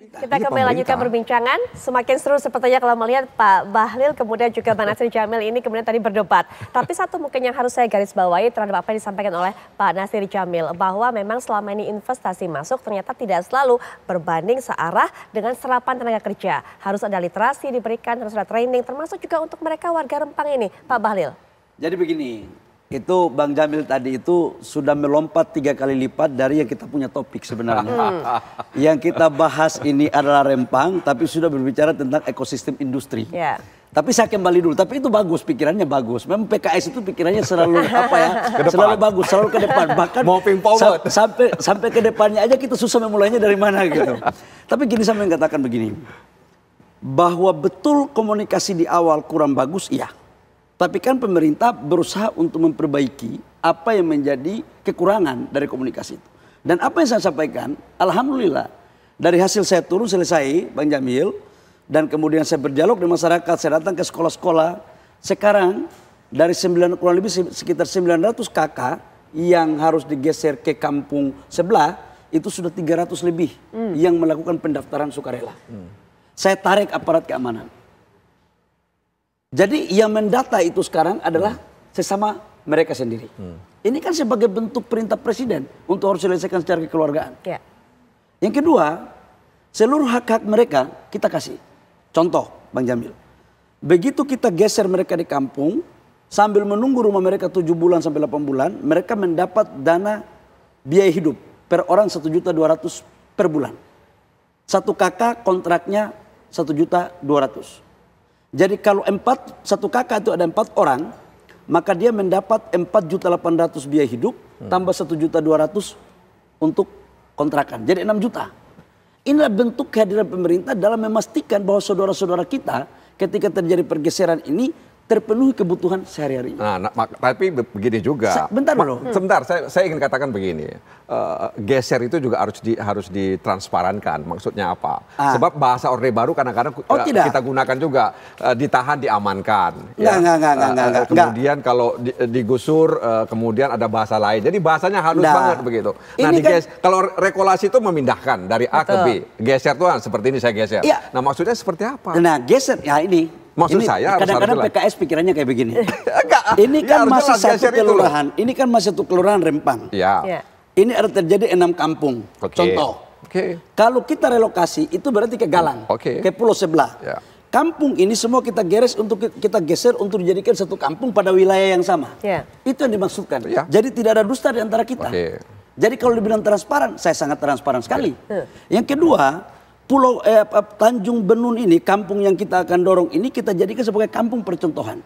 Kita kembali lanjutkan perbincangan. Semakin seru sepertinya kalau melihat Pak Bahlil kemudian juga Bang Nasir Jamil ini kemudian tadi berdebat. Tapi satu mungkin yang harus saya garis bawahi terhadap apa yang disampaikan oleh Pak Nasir Jamil. Bahwa memang selama ini investasi masuk ternyata tidak selalu berbanding searah dengan serapan tenaga kerja. Harus ada literasi diberikan, harus ada training termasuk juga untuk mereka warga Rempang ini Pak Bahlil. Jadi begini. Itu Bang Jamil tadi itu sudah melompat 3 kali lipat dari yang kita punya topik sebenarnya. Yang kita bahas ini adalah Rempang, tapi sudah berbicara tentang ekosistem industri. Yeah. Tapi saya kembali dulu, tapi itu bagus, pikirannya bagus. Memang PKS itu pikirannya selalu apa ya, selalu bagus, selalu ke depan. Bahkan sampai ke depannya aja kita susah memulainya dari mana gitu. Tapi gini saya mengatakan begini, bahwa betul komunikasi di awal kurang bagus, iya. Tapi kan pemerintah berusaha untuk memperbaiki apa yang menjadi kekurangan dari komunikasi itu. Dan apa yang saya sampaikan, alhamdulillah dari hasil saya turun selesai Bang Jamil, dan kemudian saya berdialog dengan masyarakat, saya datang ke sekolah-sekolah. Sekarang dari kurang lebih sekitar 900 kakak yang harus digeser ke kampung sebelah, itu sudah 300 lebih yang melakukan pendaftaran sukarela. Saya tarik aparat keamanan. Jadi yang mendata itu sekarang adalah sesama mereka sendiri. Ini kan sebagai bentuk perintah presiden untuk harus selesaikan secara kekeluargaan. Yeah. Yang kedua, seluruh hak-hak mereka kita kasih. Contoh Bang Jamil, begitu kita geser mereka di kampung, sambil menunggu rumah mereka 7 bulan sampai 8 bulan, mereka mendapat dana biaya hidup per orang 1.200.000 per bulan. Satu kakak kontraknya 1.200.000. Jadi kalau satu kakak itu ada 4 orang, maka dia mendapat 4.800.000 biaya hidup, tambah 1.200.000 untuk kontrakan. Jadi 6 juta. Inilah bentuk kehadiran pemerintah dalam memastikan bahwa saudara-saudara kita ketika terjadi pergeseran ini terpenuhi kebutuhan sehari-hari. Nah, tapi begini juga. Bentar dulu. Sebentar, saya ingin katakan begini. Geser itu juga harus ditransparankan. Maksudnya apa? Sebab bahasa Orde Baru kadang-kadang kita gunakan juga. Ditahan, diamankan. Enggak. Kemudian kalau digusur, kemudian ada bahasa lain. Jadi bahasanya halus banget begitu. Nah, kalau rekolasi itu memindahkan dari A ke B. Geser tuh seperti ini saya geser. Ya. Nah, maksudnya seperti apa? Nah, geser ya ini. Maksud saya kadang-kadang PKS pikirannya kayak begini. Ini kan masih satu kelurahan. Ini kan masih satu kelurahan Rempang. Ya. Ini ada terjadi 6 kampung. Contoh. Kalau kita relokasi itu berarti ke Galang, ke pulau sebelah. Ya. Kampung ini semua kita geser untuk dijadikan satu kampung pada wilayah yang sama. Ya. Itu yang dimaksudkan. Ya. Jadi tidak ada dusta di antara kita. Jadi kalau dibilang transparan, saya sangat transparan sekali. Yang kedua, Pulau Tanjung Benun ini, kampung yang kita akan dorong ini kita jadikan sebagai kampung percontohan.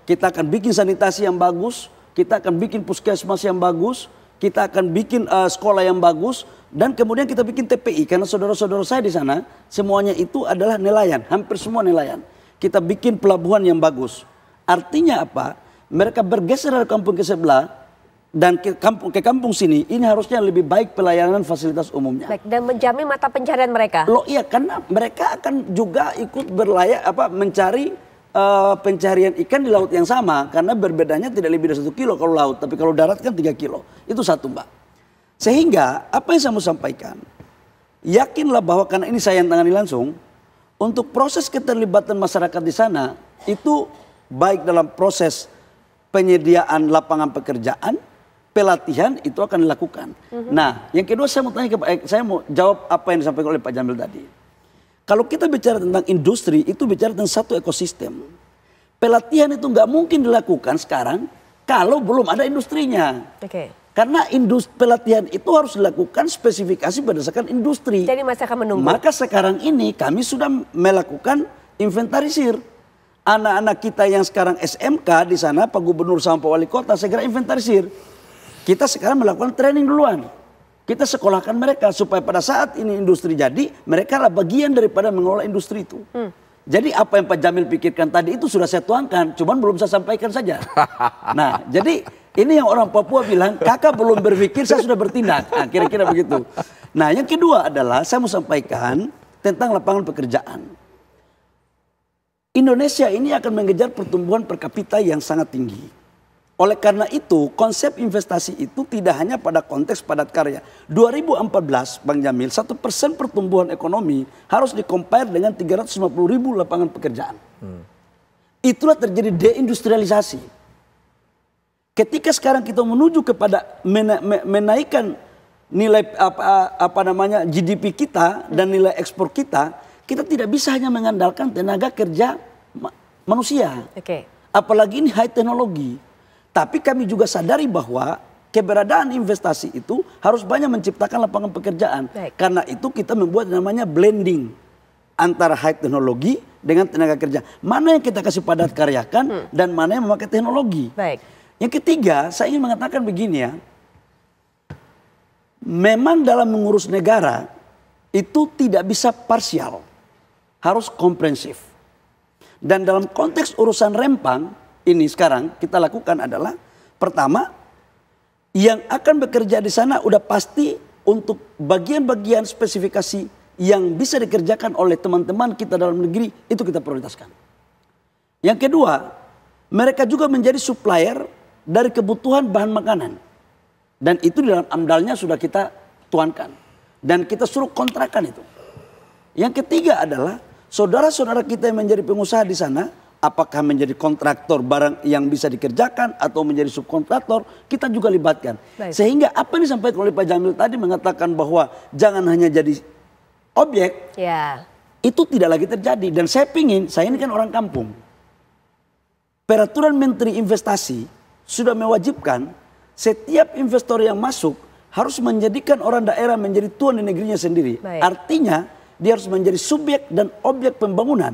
Kita akan bikin sanitasi yang bagus, kita akan bikin puskesmas yang bagus, kita akan bikin sekolah yang bagus, dan kemudian kita bikin TPI karena saudara-saudara saya di sana semuanya itu adalah nelayan, hampir semua nelayan. Kita bikin pelabuhan yang bagus. Artinya apa? Mereka bergeser dari kampung ke sebelah. Dan ke kampung sini, ini harusnya lebih baik pelayanan fasilitas umumnya. Baik, dan menjamin mata pencarian mereka. Loh iya, karena mereka akan juga ikut mencari pencarian ikan di laut yang sama. Karena berbedanya tidak lebih dari 1 kilo kalau laut, tapi kalau darat kan 3 kilo. Itu satu Mbak. Sehingga apa yang saya mau sampaikan, yakinlah bahwa karena ini saya yang tangani langsung, untuk proses keterlibatan masyarakat di sana, itu baik dalam proses penyediaan lapangan pekerjaan, pelatihan itu akan dilakukan. Nah, yang kedua saya mau jawab apa yang disampaikan oleh Pak Jamil tadi. Kalau kita bicara tentang industri, itu bicara tentang satu ekosistem. Pelatihan itu nggak mungkin dilakukan sekarang kalau belum ada industrinya. Karena pelatihan itu harus dilakukan spesifikasi berdasarkan industri. Jadi masih akan menunggu. Maka sekarang ini kami sudah melakukan inventarisir. Anak-anak kita yang sekarang SMK di sana, Pak Gubernur sama Pak Wali Kota segera inventarisir. Kita sekarang melakukan training duluan. Kita sekolahkan mereka supaya pada saat ini industri jadi, mereka adalah bagian daripada mengelola industri itu. Jadi apa yang Pak Jamil pikirkan tadi itu sudah saya tuangkan, cuman belum saya sampaikan saja. Nah, jadi ini yang orang Papua bilang, kakak belum berpikir, saya sudah bertindak. Nah, kira-kira begitu. Nah, yang kedua adalah saya mau sampaikan tentang lapangan pekerjaan. Indonesia ini akan mengejar pertumbuhan per kapita yang sangat tinggi. Oleh karena itu, konsep investasi itu tidak hanya pada konteks padat karya. 2014, Bang Jamil, 1% pertumbuhan ekonomi harus di-compare dengan 350.000 lapangan pekerjaan. Itulah terjadi deindustrialisasi. Ketika sekarang kita menuju kepada menaikkan nilai GDP kita dan nilai ekspor kita tidak bisa hanya mengandalkan tenaga kerja manusia. Apalagi ini high teknologi. Tapi kami juga sadari bahwa keberadaan investasi itu harus banyak menciptakan lapangan pekerjaan. Karena itu kita membuat namanya blending antara high teknologi dengan tenaga kerja. Mana yang kita kasih padat karyakan dan mana yang memakai teknologi. Yang ketiga, saya ingin mengatakan begini ya. Memang dalam mengurus negara itu tidak bisa parsial. Harus komprehensif. Dan dalam konteks urusan Rempang, ini sekarang kita lakukan adalah pertama yang akan bekerja di sana udah pasti untuk bagian-bagian spesifikasi yang bisa dikerjakan oleh teman-teman kita dalam negeri itu kita prioritaskan. Yang kedua, mereka juga menjadi supplier dari kebutuhan bahan makanan dan itu di dalam AMDAL-nya sudah kita tuankan dan kita suruh kontrakan itu. Yang ketiga adalah saudara-saudara kita yang menjadi pengusaha di sana, apakah menjadi kontraktor barang yang bisa dikerjakan atau menjadi subkontraktor, kita juga libatkan. Sehingga apa yang disampaikan oleh Pak Jamil tadi mengatakan bahwa jangan hanya jadi objek, itu tidak lagi terjadi. Dan saya ini kan orang kampung. Peraturan Menteri Investasi sudah mewajibkan setiap investor yang masuk harus menjadikan orang daerah menjadi tuan di negerinya sendiri. Artinya dia harus menjadi subjek dan objek pembangunan.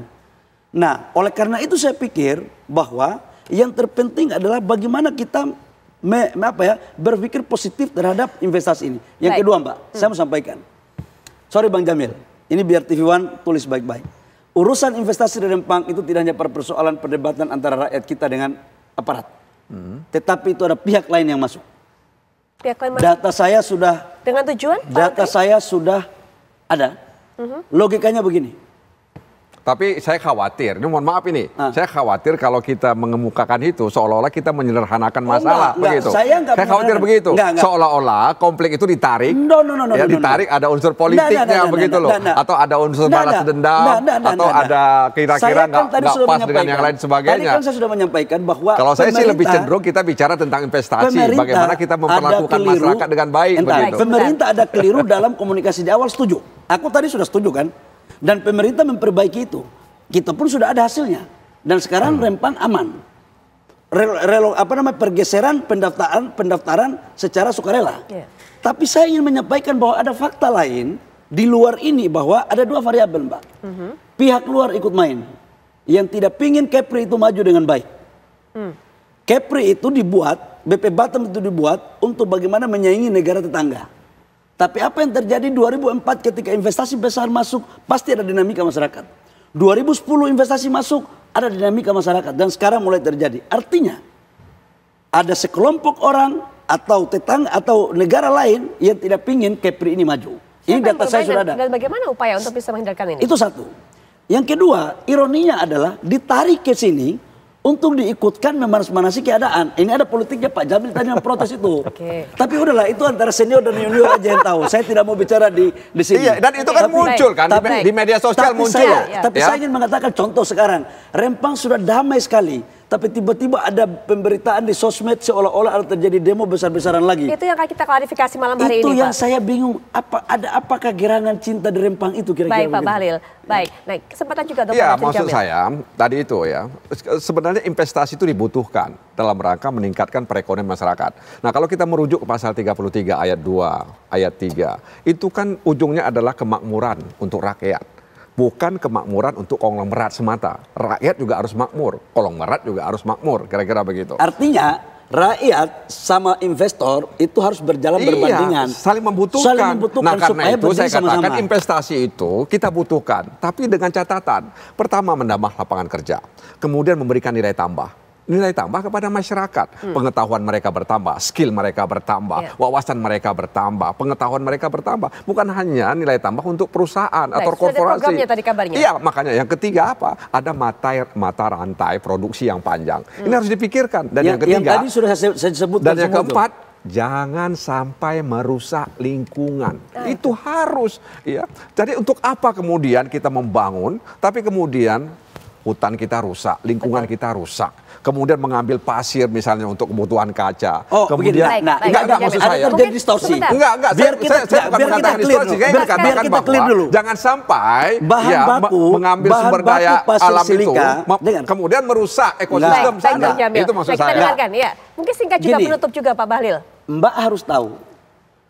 Nah, oleh karena itu saya pikir bahwa yang terpenting adalah bagaimana kita berpikir positif terhadap investasi ini. Yang kedua Mbak, saya mau sampaikan. Sorry Bang Jamil, ini biar TV One tulis baik-baik. Urusan investasi di Rempang itu tidak hanya persoalan perdebatan antara rakyat kita dengan aparat. Tetapi itu ada pihak lain yang masuk. Pihak lain masuk? Data saya sudah... Dengan tujuan? Data saya sudah ada. Logikanya begini. Tapi saya khawatir, ini mohon maaf ini, saya khawatir kalau kita mengemukakan itu seolah-olah kita menyederhanakan masalah, begitu. Saya khawatir begitu, seolah-olah konflik itu ditarik, ditarik ada unsur politiknya begitu loh, atau ada unsur balas dendam, atau ada kira-kira nggak pas dengan yang lain sebagainya. Tadi kan saya sudah menyampaikan bahwa kalau saya sih lebih cenderung kita bicara tentang investasi, bagaimana kita memperlakukan masyarakat dengan baik. Begitu. Pemerintah ada keliru dalam komunikasi di awal, setuju. Aku tadi sudah setuju kan. Dan pemerintah memperbaiki itu. Kita pun sudah ada hasilnya. Dan sekarang Rempang aman. Pergeseran pendaftaran secara sukarela. Tapi saya ingin menyampaikan bahwa ada fakta lain di luar ini bahwa ada dua variabel Mbak. Pihak luar ikut main. Yang tidak pingin Kepri itu maju dengan baik. Kepri itu dibuat, BP Batam itu dibuat untuk bagaimana menyaingi negara tetangga. Tapi apa yang terjadi 2004 ketika investasi besar masuk, pasti ada dinamika masyarakat. 2010 investasi masuk, ada dinamika masyarakat. Dan sekarang mulai terjadi. Artinya, ada sekelompok orang atau tetangga atau negara lain yang tidak ingin Kepri ini maju. Ini data saya sudah ada. Dan bagaimana upaya untuk bisa menghindarkan ini? Itu satu. Yang kedua, ironinya adalah ditarik ke sini untuk diikutkan memanas-manasi keadaan. Ini ada politiknya Pak Jamil tadi yang protes itu. Tapi udahlah, itu antara senior dan junior aja yang tahu. Saya tidak mau bicara di sini. Iya, dan itu kan muncul kan di media sosial muncul. Tapi saya ingin mengatakan contoh sekarang. Rempang sudah damai sekali. Tapi tiba-tiba ada pemberitaan di sosmed seolah-olah ada terjadi demo besar-besaran lagi. Itu yang akan kita klarifikasi malam hari ini, Pak. Itu yang saya bingung. Apakah gerangan cinta di Rempang itu kira-kira? Baik, Pak Bahlil. Baik, nah kesempatan juga Dr. Ya, maksud saya tadi itu ya, sebenarnya investasi itu dibutuhkan dalam rangka meningkatkan perekonomian masyarakat. Nah, kalau kita merujuk ke pasal 33 ayat 2, ayat 3, itu kan ujungnya adalah kemakmuran untuk rakyat. Bukan kemakmuran untuk konglomerat semata. Rakyat juga harus makmur, konglomerat juga harus makmur, kira-kira begitu. Artinya rakyat sama investor itu harus berjalan berbandingan. Saling membutuhkan. Nah, karena itu saya katakan investasi itu kita butuhkan. Tapi dengan catatan, pertama menambah lapangan kerja. Kemudian memberikan nilai tambah. nilai tambah kepada masyarakat. Pengetahuan mereka bertambah, skill mereka bertambah, wawasan mereka bertambah, pengetahuan mereka bertambah. Bukan hanya nilai tambah untuk perusahaan atau korporasi. Programnya tadi kabarnya. Iya, makanya yang ketiga apa? Ada mata rantai produksi yang panjang. Ini harus dipikirkan. Dan yang ketiga, yang tadi sudah saya sebutkan. Dan yang keempat, jangan sampai merusak lingkungan. Itu harus, ya. Jadi untuk apa kemudian kita membangun, tapi kemudian hutan kita rusak, lingkungan kita rusak. Kemudian mengambil pasir misalnya untuk kebutuhan kaca. Oh, kemudian enggak maksud saya. Terjadi distorsi. Enggak. Biar kita clear dulu. Biar kita clear dulu. Jangan sampai bahan baku, mengambil sumber daya alam silika, itu kemudian merusak ekosistem sana. Itu maksud saya. Kita dengarkan, ya. Mungkin singkat juga menutup juga Pak Bahlil. Mbak harus tahu,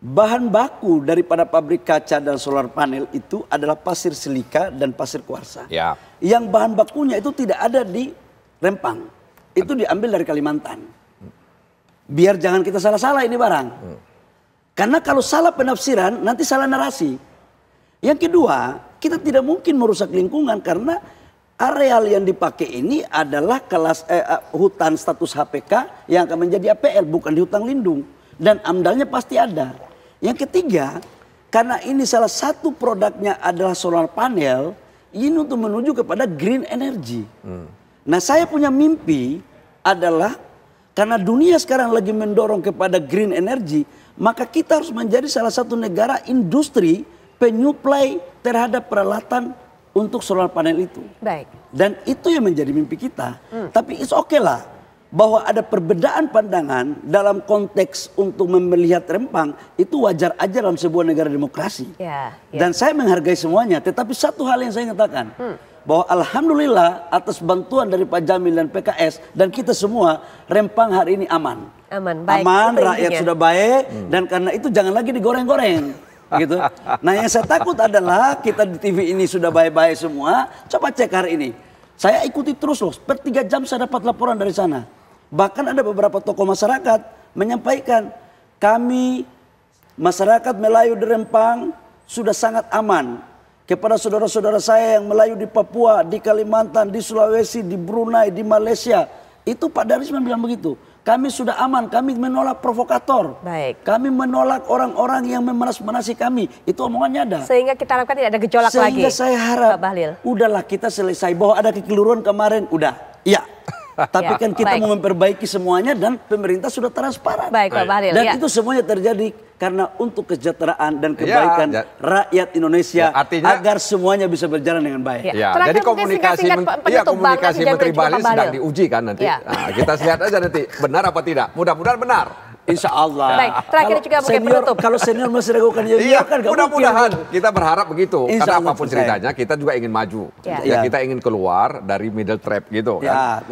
bahan baku daripada pabrik kaca dan solar panel itu adalah pasir silika dan pasir kuarsa. Ya. Yang bahan bakunya itu tidak ada di Rempang. Itu diambil dari Kalimantan. Biar jangan kita salah-salah ini barang. Karena kalau salah penafsiran, nanti salah narasi. Yang kedua, kita tidak mungkin merusak lingkungan karena areal yang dipakai ini adalah kelas hutan status HPK yang akan menjadi APL, bukan di hutan lindung. Dan AMDAL-nya pasti ada. Yang ketiga, karena ini salah satu produknya adalah solar panel, ini untuk menuju kepada green energy. Nah, saya punya mimpi adalah karena dunia sekarang lagi mendorong kepada green energy, maka kita harus menjadi salah satu negara industri penyuplai terhadap peralatan untuk solar panel itu. Baik. Dan itu yang menjadi mimpi kita. Tapi it's okay lah bahwa ada perbedaan pandangan dalam konteks untuk melihat Rempang itu wajar aja dalam sebuah negara demokrasi. Dan saya menghargai semuanya. Tetapi satu hal yang saya katakan. Bahwa alhamdulillah atas bantuan dari Pak Jamil dan PKS dan kita semua, Rempang hari ini aman. Baik, aman, rakyat sudah baik dan karena itu jangan lagi digoreng-goreng. Gitu. Nah, yang saya takut adalah kita di TV ini sudah baik-baik semua, coba cek hari ini. Saya ikuti terus loh, per 3 jam saya dapat laporan dari sana. Bahkan ada beberapa tokoh masyarakat menyampaikan, kami masyarakat Melayu di Rempang sudah sangat aman. Kepada saudara-saudara saya yang Melayu di Papua, di Kalimantan, di Sulawesi, di Brunei, di Malaysia. Itu Pak Darisman bilang begitu. Kami sudah aman, kami menolak provokator. Baik. Kami menolak orang-orang yang memanas-manasi kami. Itu omongannya ada. Sehingga kita harapkan tidak ada gejolak lagi. Sehingga saya harap, Pak Bahlil, udahlah kita selesai. Bahwa ada kekeliruan kemarin, udah. Iya. Tapi kan kita mau memperbaiki semuanya dan pemerintah sudah transparan. Baik Pak Bahlil. Dan itu semuanya terjadi karena untuk kesejahteraan dan kebaikan rakyat Indonesia agar semuanya bisa berjalan dengan baik. Jadi komunikasi Menteri Bahlil sedang diuji kan nanti. Nah, kita lihat aja nanti benar apa tidak. Mudah-mudahan benar. Insya Allah. Baik, terakhir juga mungkin penutup. Kalau senior masih ragukan kan mudah-mudahan kita berharap begitu. Karena apapun ceritanya kita juga ingin maju. Kita ingin keluar dari middle trap gitu kan.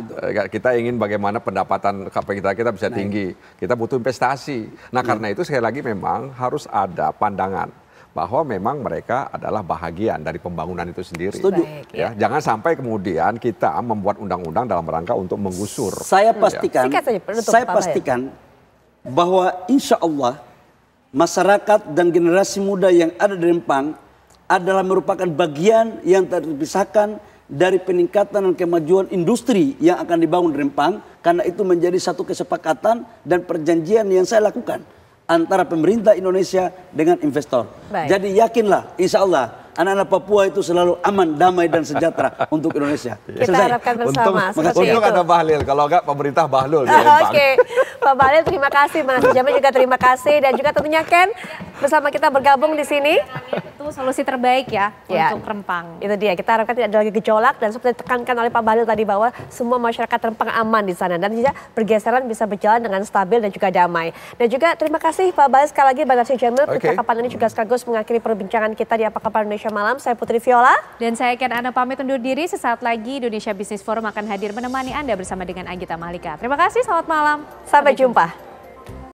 Kita ingin bagaimana pendapatan KPK kita bisa tinggi. Kita butuh investasi. Nah, karena itu sekali lagi memang harus ada pandangan bahwa memang mereka adalah bahagian dari pembangunan itu sendiri. Setuju. Ya, jangan sampai kemudian kita membuat undang-undang dalam rangka untuk menggusur. Saya pastikan bahwa insya Allah masyarakat dan generasi muda yang ada di Rempang adalah merupakan bagian yang terpisahkan dari peningkatan dan kemajuan industri yang akan dibangun di Rempang, karena itu menjadi satu kesepakatan dan perjanjian yang saya lakukan antara pemerintah Indonesia dengan investor. Jadi yakinlah, insya Allah anak-anak Papua itu selalu aman, damai dan sejahtera untuk Indonesia. Kita harapkan bersama. Untung ada Bahlil, kalau enggak pemerintah Bahlul. Oke, Pak Bahlil terima kasih, Mas Jamil juga terima kasih, dan juga tentunya Ken bersama kita bergabung di sini. Itu solusi terbaik ya untuk Rempang. Itu dia, kita harapkan tidak ada lagi gejolak dan seperti ditekankan oleh Pak Bahlil tadi bahwa semua masyarakat Rempang aman di sana dan juga pergeseran bisa berjalan dengan stabil dan juga damai. Dan juga terima kasih Pak Bahlil sekali lagi, Bang Nasir Jamil. Percakapan ini juga sekaligus mengakhiri perbincangan kita di Apa Kabar Indonesia Malam. Saya Putri Viola. Dan saya Ken Ana pamit undur diri. Sesaat lagi Indonesia Business Forum akan hadir menemani Anda bersama dengan Anggita Mahlika. Terima kasih, selamat malam. Sampai jumpa.